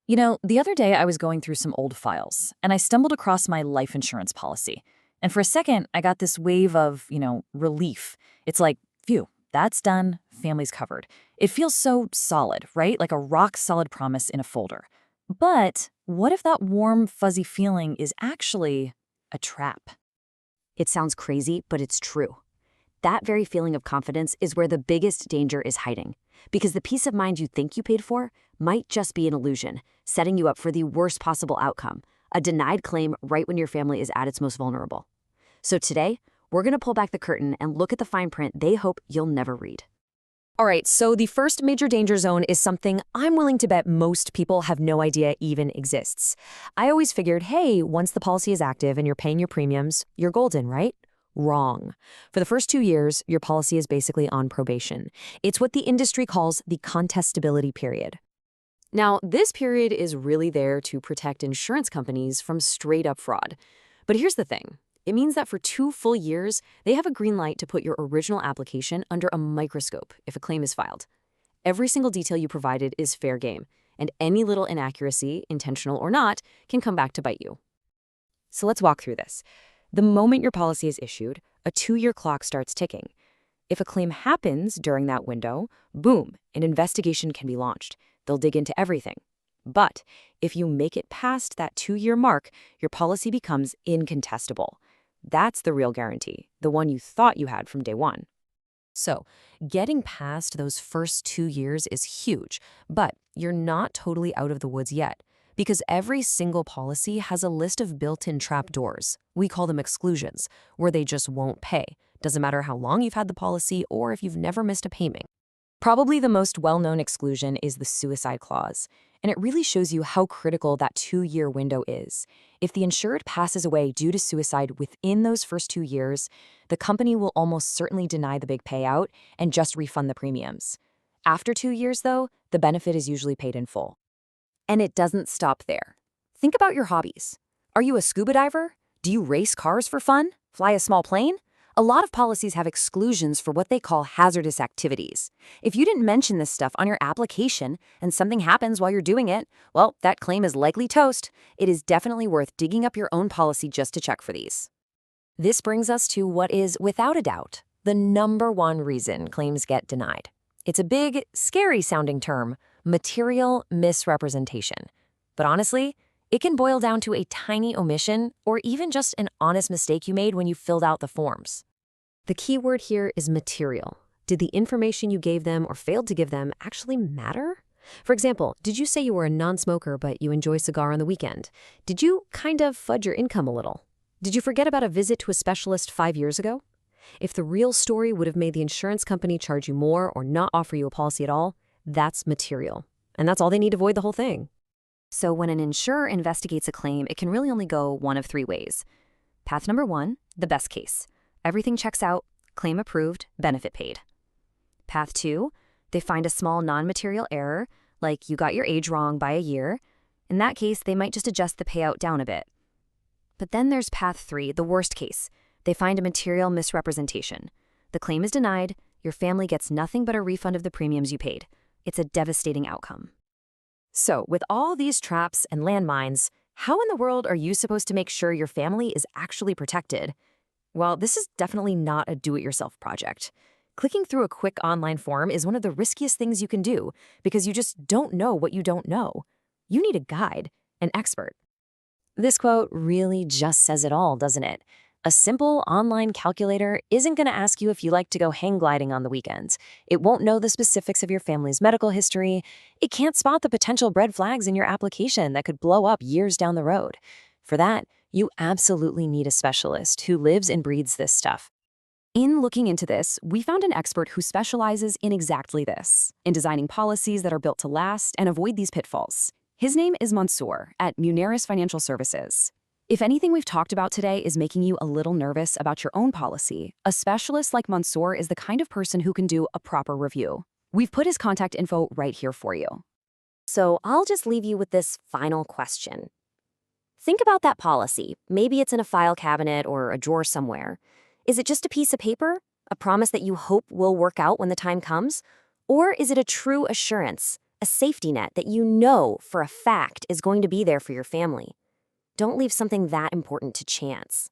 The other day I was going through some old files and I stumbled across my life insurance policy. And for a second, I got this wave of, relief. It's like, phew, that's done, family's covered. It feels so solid, right? Like a rock solid promise in a folder. But what if that warm, fuzzy feeling is actually a trap? It sounds crazy, but it's true. That very feeling of confidence is where the biggest danger is hiding. Because the peace of mind you think you paid for might just be an illusion, setting you up for the worst possible outcome, a denied claim right when your family is at its most vulnerable. So today, we're going to pull back the curtain and look at the fine print they hope you'll never read. All right, so the first major danger zone is something I'm willing to bet most people have no idea even exists. I always figured, hey, once the policy is active and you're paying your premiums, you're golden, right? Wrong. For the first 2 years, your policy is basically on probation. It's what the industry calls the contestability period. Now, this period is really there to protect insurance companies from straight-up fraud. But here's the thing. It means that for 2 full years, they have a green light to put your original application under a microscope if a claim is filed. Every single detail you provided is fair game, and any little inaccuracy, intentional or not, can come back to bite you. So let's walk through this. The moment your policy is issued, a 2-year clock starts ticking. If a claim happens during that window, boom, an investigation can be launched. They'll dig into everything. But if you make it past that 2-year mark, your policy becomes incontestable. That's the real guarantee, the one you thought you had from day one. So, getting past those first 2 years is huge, but you're not totally out of the woods yet, because every single policy has a list of built-in trapdoors. We call them exclusions, where they just won't pay. Doesn't matter how long you've had the policy or if you've never missed a payment. Probably the most well-known exclusion is the suicide clause, and it really shows you how critical that 2-year window is. If the insured passes away due to suicide within those first 2 years, the company will almost certainly deny the big payout and just refund the premiums. After 2 years, though, the benefit is usually paid in full. And it doesn't stop there. Think about your hobbies. Are you a scuba diver? Do you race cars for fun? Fly a small plane? A lot of policies have exclusions for what they call hazardous activities. If you didn't mention this stuff on your application and something happens while you're doing it, well, that claim is likely toast. It is definitely worth digging up your own policy just to check for these. This brings us to what is, without a doubt, the #1 reason claims get denied. It's a big, scary-sounding term, material misrepresentation. But honestly, it can boil down to a tiny omission or even just an honest mistake you made when you filled out the forms. The key word here is material. Did the information you gave them or failed to give them actually matter? For example, did you say you were a non-smoker but you enjoy cigar on the weekend? Did you kind of fudge your income a little? Did you forget about a visit to a specialist 5 years ago? If the real story would have made the insurance company charge you more or not offer you a policy at all, that's material. And that's all they need to avoid the whole thing. So when an insurer investigates a claim, it can really only go one of 3 ways. Path number 1, the best case. Everything checks out, claim approved, benefit paid. Path 2, they find a small non-material error, like you got your age wrong by a year. In that case, they might just adjust the payout down a bit. But then there's path 3, the worst case. They find a material misrepresentation. The claim is denied, your family gets nothing but a refund of the premiums you paid. It's a devastating outcome. So, with all these traps and landmines, how in the world are you supposed to make sure your family is actually protected? Well, this is definitely not a do-it-yourself project. Clicking through a quick online form is one of the riskiest things you can do because you just don't know what you don't know. You need a guide, an expert. This quote really just says it all, doesn't it? A simple online calculator isn't going to ask you if you like to go hang gliding on the weekends. It won't know the specifics of your family's medical history. It can't spot the potential red flags in your application that could blow up years down the road. For that, you absolutely need a specialist who lives and breathes this stuff. In looking into this, we found an expert who specializes in exactly this, in designing policies that are built to last and avoid these pitfalls. His name is Mansour at Muneris Financial Services. If anything we've talked about today is making you a little nervous about your own policy, a specialist like Mansour is the kind of person who can do a proper review. We've put his contact info right here for you. So I'll just leave you with this final question. Think about that policy. Maybe it's in a file cabinet or a drawer somewhere. Is it just a piece of paper? A promise that you hope will work out when the time comes? Or is it a true assurance? A safety net that you know for a fact is going to be there for your family. Don't leave something that important to chance.